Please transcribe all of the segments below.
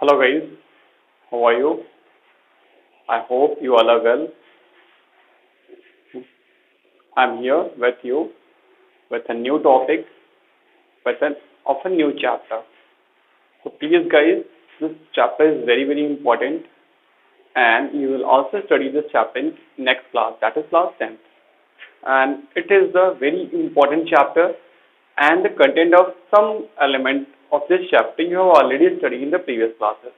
Hello guys, how are you? I hope you all are well. I'm here with you with a new topic, with an often new chapter. So please guys, this chapter is very important and you will also study this chapter in next class, that is class 10th. And it is a very important chapter and the content of some element of this chapter you have already studied in the previous classes.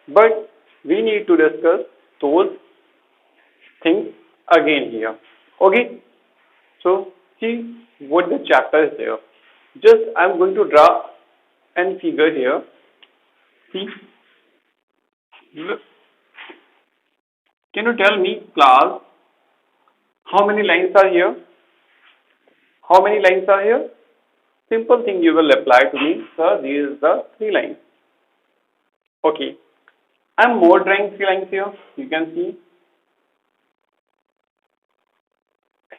But we need to discuss those things again here. Okay, so see what the chapter is there. Just I'm going to draw an figure here. See, look, can you tell me, class, how many lines are here? How many lines are here? Simple thing you will apply to me, sir. These are the 3 lines. Okay, I'm more drawing 3 lines here. You can see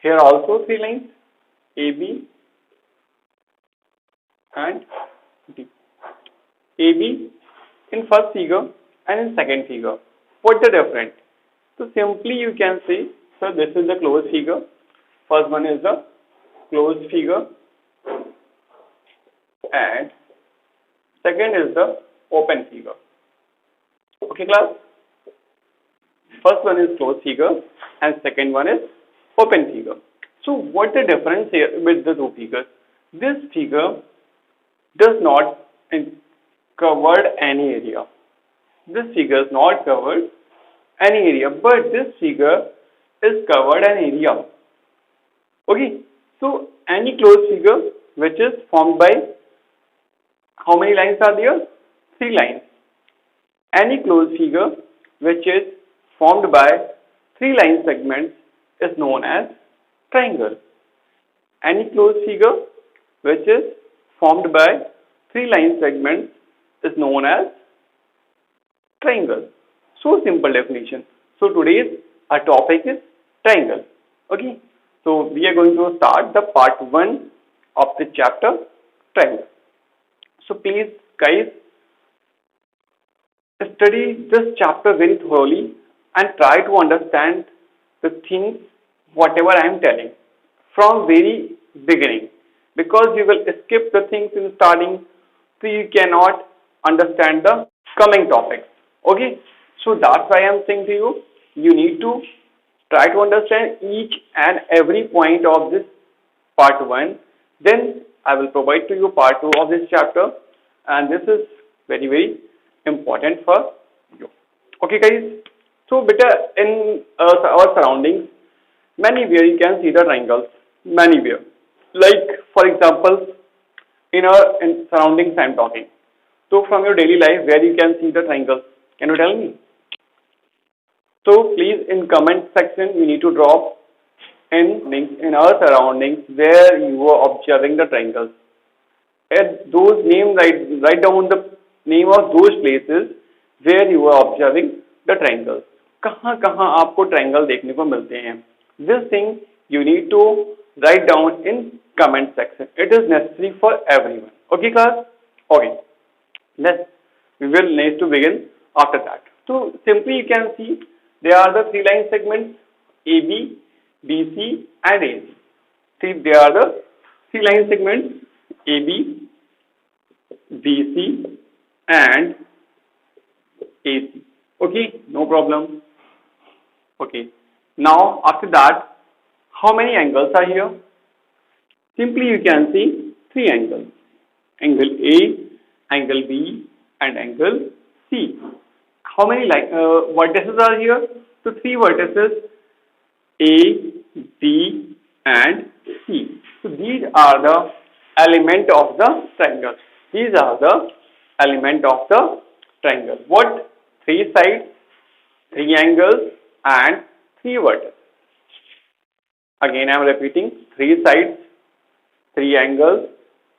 here also 3 lines, A, B, and D. A, B in first figure and in second figure. What the difference? So simply you can say, so this is the closed figure. First one is the closed figure and second is the open figure. Okay class? First one is closed figure and second one is open figure. So what the difference here with the two figures? This figure does not cover any area. This figure is not covered any area, but this figure is covered an area. Okay, so any closed figure which is formed by how many lines are there? 3 lines. Any closed figure which is formed by 3 line segments is known as triangle. Any closed figure which is formed by 3 line segments is known as triangle. So simple definition. So today's our topic is triangle. Okay. So we are going to start the part 1 of the chapter triangle. So please guys study this chapter very thoroughly and try to understand the things whatever I am telling from very beginning, because you will skip the things in starting, so you cannot understand the coming topics. Okay, so that's why I am saying to you, you need to try to understand each and every point of this part 1. Then I will provide to you part 2 of this chapter, and this is very important for you. Okay guys, so beta in our surroundings, manywhere you can see the triangles, manywhere. Like for example, in our surroundings I am talking. So from your daily life, where you can see the triangles, can you tell me? So please in comment section you need to drop in our surroundings where you are observing the triangles. At those names, write down the name of those places where you are observing the triangles. कहाँ कहाँ आपको triangle देखने को मिलते हैं? This thing you need to write down in comment section. It is necessary for everyone. Okay class? Okay. We will need to begin after that. So simply you can see there are the 3 line segments AB, BC and AC. See, there are the 3 line segments AB, BC and AC. Okay, no problem. Okay. Now after that, how many angles are here? Simply you can see 3 angles. Angle A, angle B and angle C. How many vertices are here? So 3 vertices A, B and C. So these are the element of the triangle. These are the element of the triangle. What? 3 sides, 3 angles and 3 vertices. Again I am repeating, 3 sides, 3 angles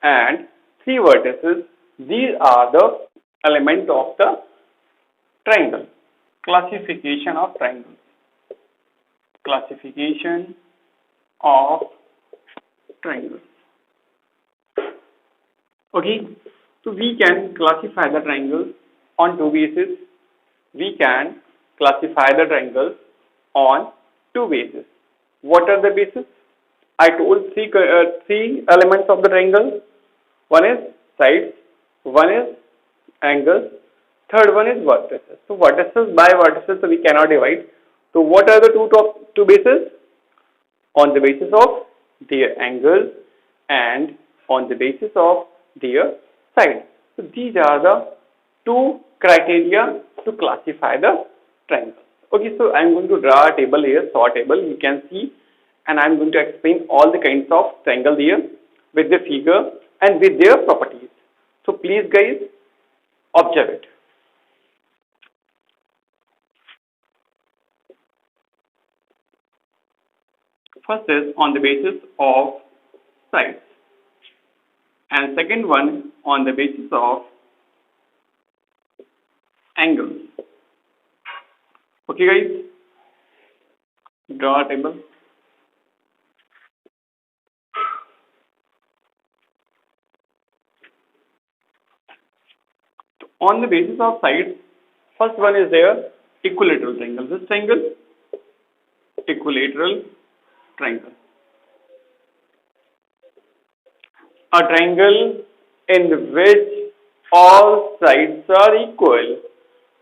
and 3 vertices. These are the element of the triangle. Classification of triangles. Classification of triangles. Okay, so we can classify the triangles on two bases. We can classify the triangles on two bases. What are the bases? I told three elements of the triangle. One is sides, one is angles, third one is vertices. So vertices by vertices, so we cannot divide. So what are the two bases? On the basis of their angles and on the basis of their sides. So these are the two criteria to classify the triangle. Okay, so I am going to draw a table here, saw table, you can see, and I am going to explain all the kinds of triangle here with the figure and with their properties. So please guys, observe it. First is on the basis of sides and second one on the basis of angles. Okay guys, draw a table. On the basis of sides, first one is there equilateral triangle. This triangle, equilateral triangle. A triangle in which all sides are equal.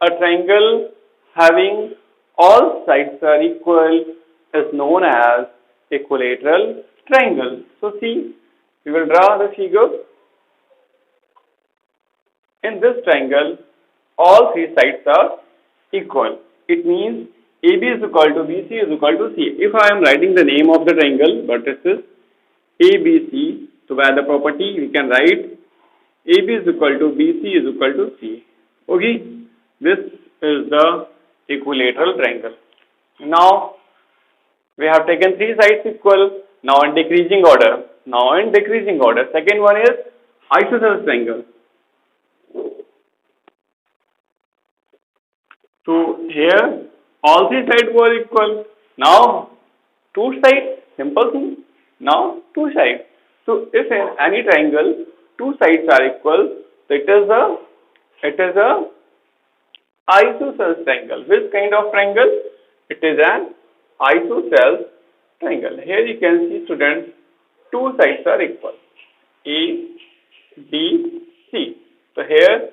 A triangle having all sides are equal is known as equilateral triangle. So see, we will draw the figure. In this triangle, all three sides are equal. It means AB is equal to BC is equal to C. If I am writing the name of the triangle, but this is ABC, so by the property we can write AB is equal to BC is equal to C. Okay, this is the equilateral triangle. Now we have taken three sides equal. Now in decreasing order. Second one is isosceles triangle. So here all three sides were equal. Now two sides, simple thing. Now two sides. So if in any triangle two sides are equal, so it is a isosceles triangle. Which kind of triangle? It is an isosceles triangle. Here you can see students, two sides are equal. A, B, C. So here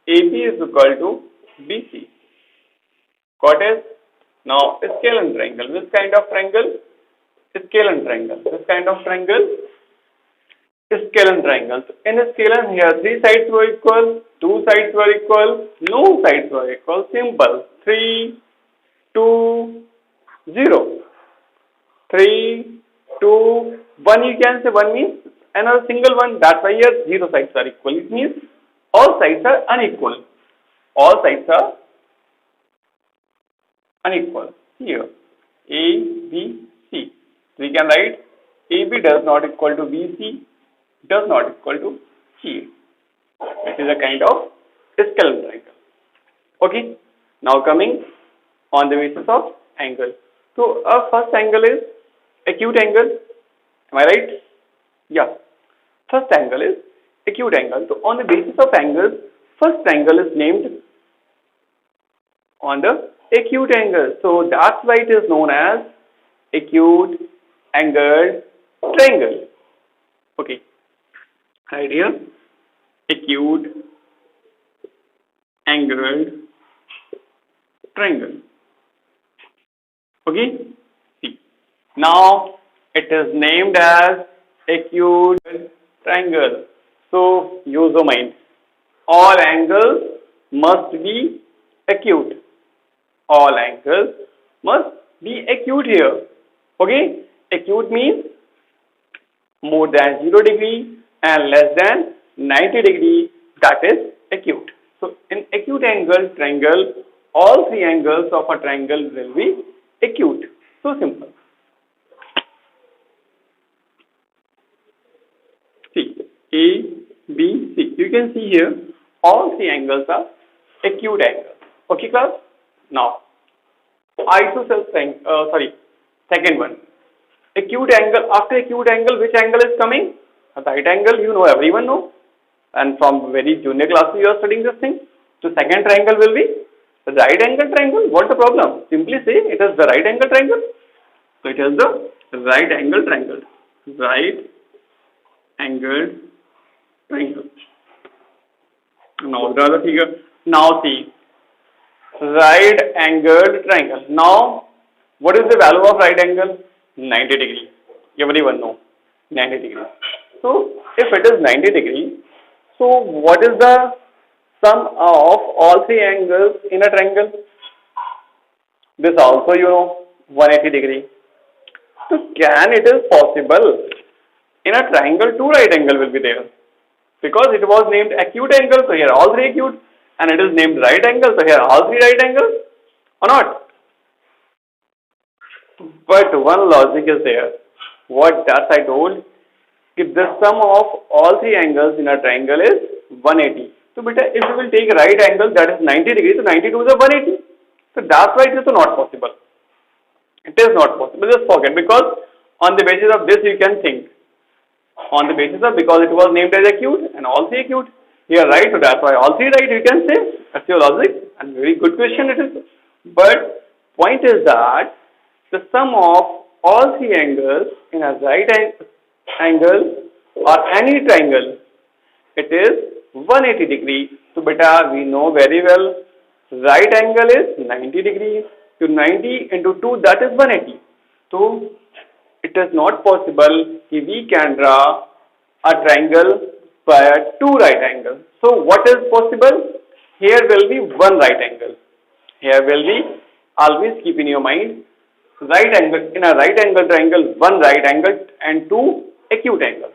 AB is equal to BC. Got it? Now scalene triangle. Which kind of triangle? Scalene triangle. This kind of triangle? Scalene triangle. So in a scalene here, three sides were equal, two sides were equal, no sides were equal. Simple. 3, 2, 0. 3, 2, 1. You can say 1 means another single one. That's why here 0 sides are equal. It means all sides are unequal. All sides are unequal. Here A, B, C. We can write AB does not equal to BC, does not equal to C. It is a kind of scalene triangle. Okay. Now coming on the basis of angle. So our first angle is acute angle. Am I right? Yeah. First angle is acute angle. So on the basis of angles, first angle is named on the acute angle. So that's why it is known as acute angled triangle. Okay. Right here, acute angled triangle. Okay. See. Now it is named as acute triangle. So use your mind. All angles must be acute. All angles must be acute here. Okay. Acute means more than 0 degree and less than 90 degree. That is acute. So in acute angle triangle, all three angles of a triangle will be acute. So simple. See, A, B, C. You can see here all three angles are acute angles. Okay class? Now isosceles triangle, second one. Acute angle. After acute angle, which angle is coming? A right angle. You know, everyone know. And from very junior class you are studying this thing. So second triangle will be the right angle triangle. What's the problem? Simply say it is the right angle triangle. So it is the right angle triangle. Right angled triangle. Now draw the figure. Now see, right angled triangle. Now what is the value of right angle? 90 degree. Everyone know 90 degree. So if it is 90 degree, so what is the sum of all three angles in a triangle? This also you know 180 degree. So can it is possible in a triangle two right angle will be there? Because it was named acute angle, so here all three acute, and it is named right angle, so here all three right angles, or not? But one logic is there. What that I told, if the sum of all three angles in a triangle is 180. So beta, if you will take right angle that is 90 degrees, so 92 is a 180. So that's why it is not possible. It is not possible. Just forget, because on the basis of this you can think. On the basis of, because it was named as acute and all three acute. Here right, so that's why all three right you can say. That's your logic, and very good question it is. But point is that the sum of all three angles in a right angle or any triangle, it is 180 degree. So beta, we know very well right angle is 90 degrees. So 90 into 2, that is 180. So it is not possible if we can draw a triangle by two right angles. So what is possible? Here will be one right angle. Here will be, always keep in your mind, right angle, in a right angle triangle, one right angle and two acute angles.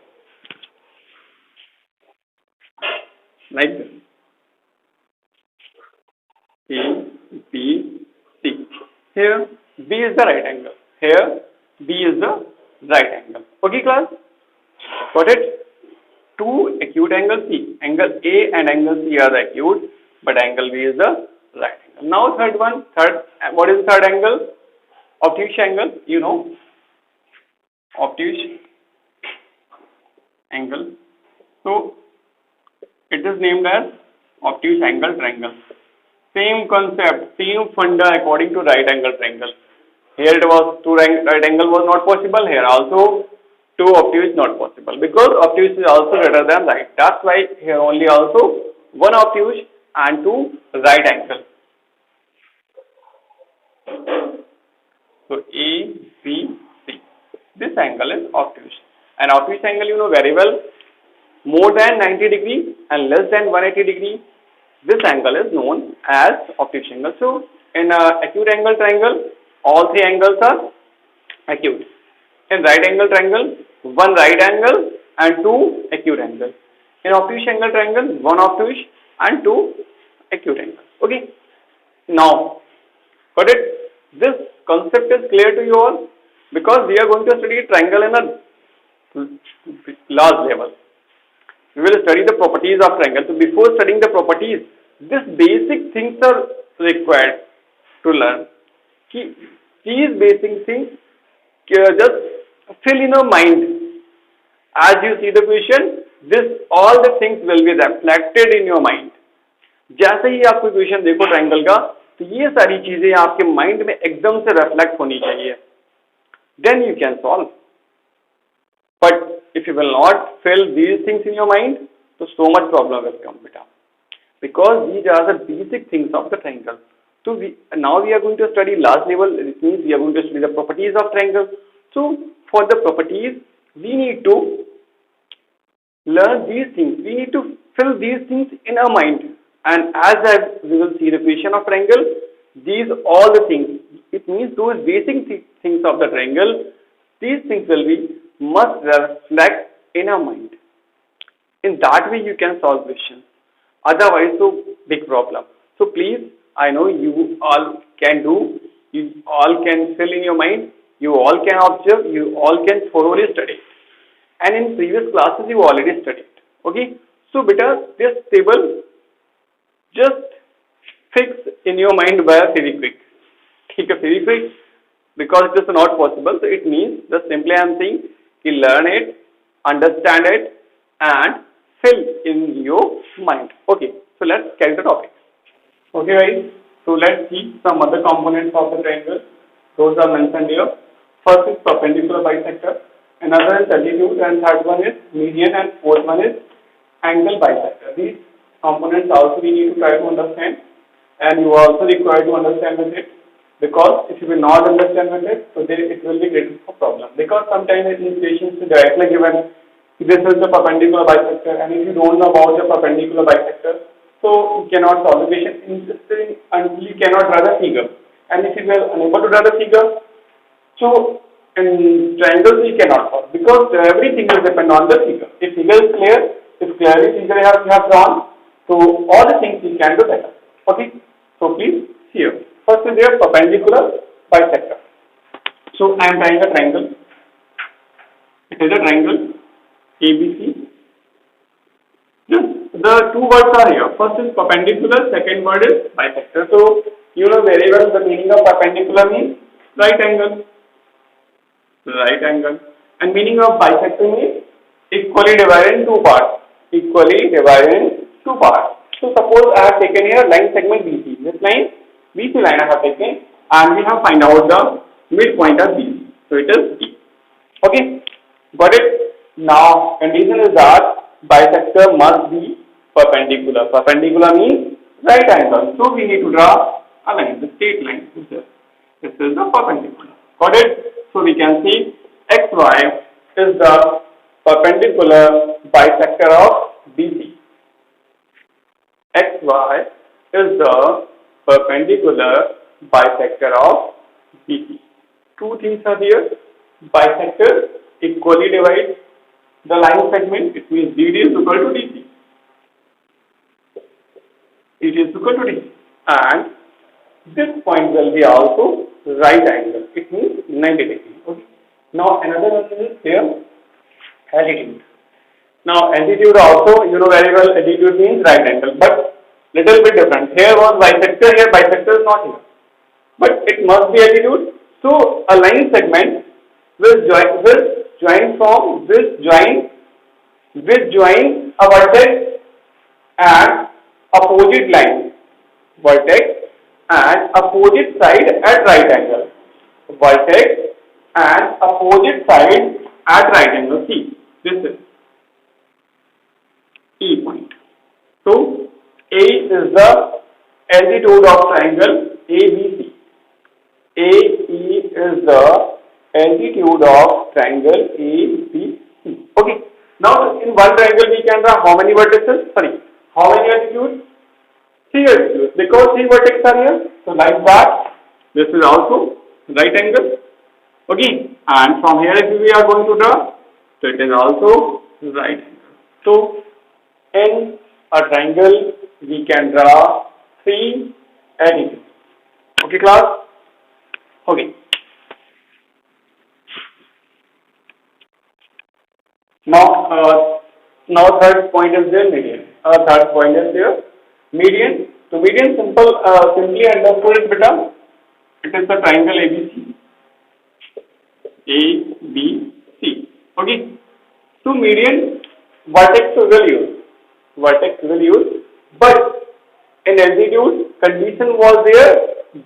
Like this. A, B, C. Here B is the right angle. Here B is the right angle. Okay class? Got it? Two acute angles C. Angle A and angle C are the acute, but angle B is the right angle. Now third one. What is the third angle? Obtuse angle. You know. Obtuse angle. So it is named as obtuse angle triangle. Same concept, same funda according to right angle triangle. Here it was two right angle was not possible. Here also two obtuse not possible, because obtuse is also greater than right. That's why here only also one obtuse and two right angle. So A, B, C. This angle is obtuse. And obtuse angle you know very well. More than 90 degree and less than 180 degree, this angle is known as obtuse angle. So in acute angle triangle, all three angles are acute. In right angle triangle, one right angle and two acute angles. In obtuse angle triangle, one obtuse and two acute angles. Okay. Now, got it? This concept is clear to you all, because we are going to study triangle in a large level. We will study the properties of triangle. So before studying the properties, these basic things are required to learn. These basic things just fill in your mind. As you see the question, all the things will be reflected in your mind. जैसे ही आप कोई question देखो triangle का, तो ये सारी चीजें आपके माइंड में एकदम से रिफ्लेक्ट होनी चाहिए. Then you can solve. But if you will not fill these things in your mind, so much problem will come, beta. Because these are the basic things of the triangle. So now we are going to study large level. It means we are going to study the properties of triangle. So for the properties, we need to learn these things. We need to fill these things in our mind. And as we will see the question of triangle, these all the things. It means those basic things of the triangle. These things will be must reflect in our mind. In that way you can solve questions. Otherwise, so big problem. So please, I know you all can do, you all can fill in your mind, you all can observe, you all can thoroughly study. And in previous classes you already studied. Okay? So beta, this table just fix in your mind by very quick. Take a very quick, because it is not possible. So it means just simply I am saying, you learn it, understand it, and fill in your mind. Okay, so let's carry the topic. Okay guys, so let's see some other components of the triangle. Those are mentioned here. First is perpendicular bisector, another is altitude, and third one is median, and fourth one is angle bisector. These components also we need to try to understand, and you are also required to understand with it, because if you will not understand with it, so then it will be creating a problem. Because sometimes in equations directly given this is the perpendicular bisector, and if you don't know about the perpendicular bisector, so you cannot solve the equation until you cannot draw the figure. And if you are unable to draw the figure, so in triangles we cannot solve, because everything will depend on the figure. If figure is clear, if clearly figure you have drawn, so all the things we can do better. Okay, so please see here. First is there perpendicular bisector. So I am drawing a triangle. It is a triangle ABC. The two words are here. First is perpendicular, second word is bisector. So you know very well the meaning of perpendicular means right angle. Right angle. And meaning of bisector means equally divided in two parts. Equally divided in two parts. So suppose I have taken here line segment BC. This line, BC line I have taken, and we have find out the midpoint of BC. So it is D. Okay, got it? Now condition is that bisector must be perpendicular. Perpendicular means right angle. So we need to draw a line, the straight line. This is the perpendicular. Got it? So we can see XY is the perpendicular bisector of BC. XY is the perpendicular bisector of BC. Two things are there. Bisector equally divides the line segment. It means DD is equal to DC. It is equal to DC. And this point will be also right angle. It means 90 degrees. Okay. Now another one is here, altitude. Now altitude also, you know very well, altitude means right angle, but little bit different. Here was bisector, here bisector is not here, but it must be altitude. So a line segment will join a vertex and opposite line, vertex and opposite side at right angle, vertex and opposite side at right angle. See, this is E point. So A is the altitude of triangle ABC. AE is the altitude of triangle ABC. Okay. Now in one triangle we can draw how many vertices? Sorry, how many altitudes? 3 altitudes, because 3 vertices are here. So like that, this is also right angle. Okay. And from here if we are going to draw, so it is also right angle. So in a triangle we can draw 3 altitudes. Okay class? Okay. Now third point is there, median. Third point is there, median. So median simply understood is beta. It is the triangle ABC. ABC. Okay. So median vertex will use, but in altitude condition was there,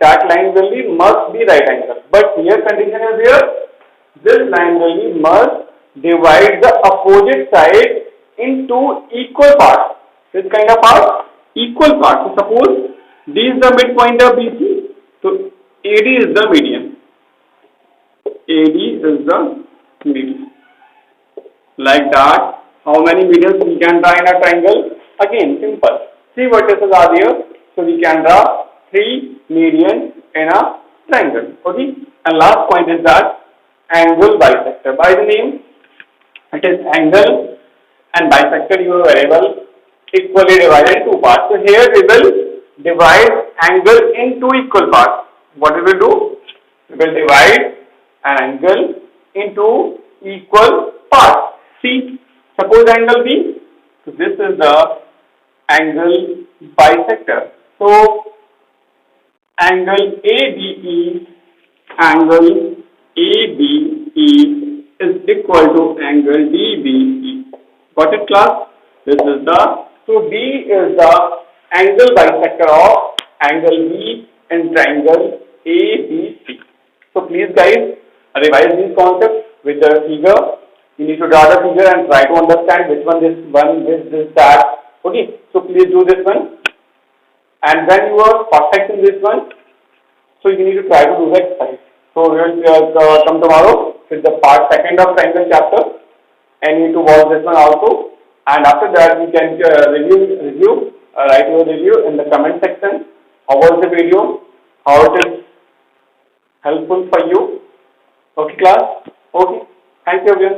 that line must be right angle. But here condition is there, this line must divide the opposite side into equal parts. This kind of part, equal parts. So suppose D is the midpoint of BC, so AD is the median. AD is the median. Like that, how many medians we can draw in a triangle? Again, simple. 3 vertices are there, so we can draw 3 medians in a triangle. Okay. And last point is that angle bisector. By the name, it is angle and bisector. You know very well, equally divided in 2 parts. So here we will divide angle in 2 equal parts. What we will do? We will divide an angle into equal parts. See, suppose angle B. So this is the angle bisector. So angle ABE is equal to angle DBE. Got it class? This is the, so B is the angle bisector of angle B and triangle ABC. So please guys revise these concepts with the figure. You need to draw the figure and try to understand which one this that. Okay, so please do this one. And when you are perfect in this one, so you need to try to do the exercise. So we will come tomorrow with the part second of triangle chapter, and you need to watch this one also. And after that, you can write your review in the comment section. How was the video? How it is helpful for you? Okay, class. Okay. Thank you, everyone.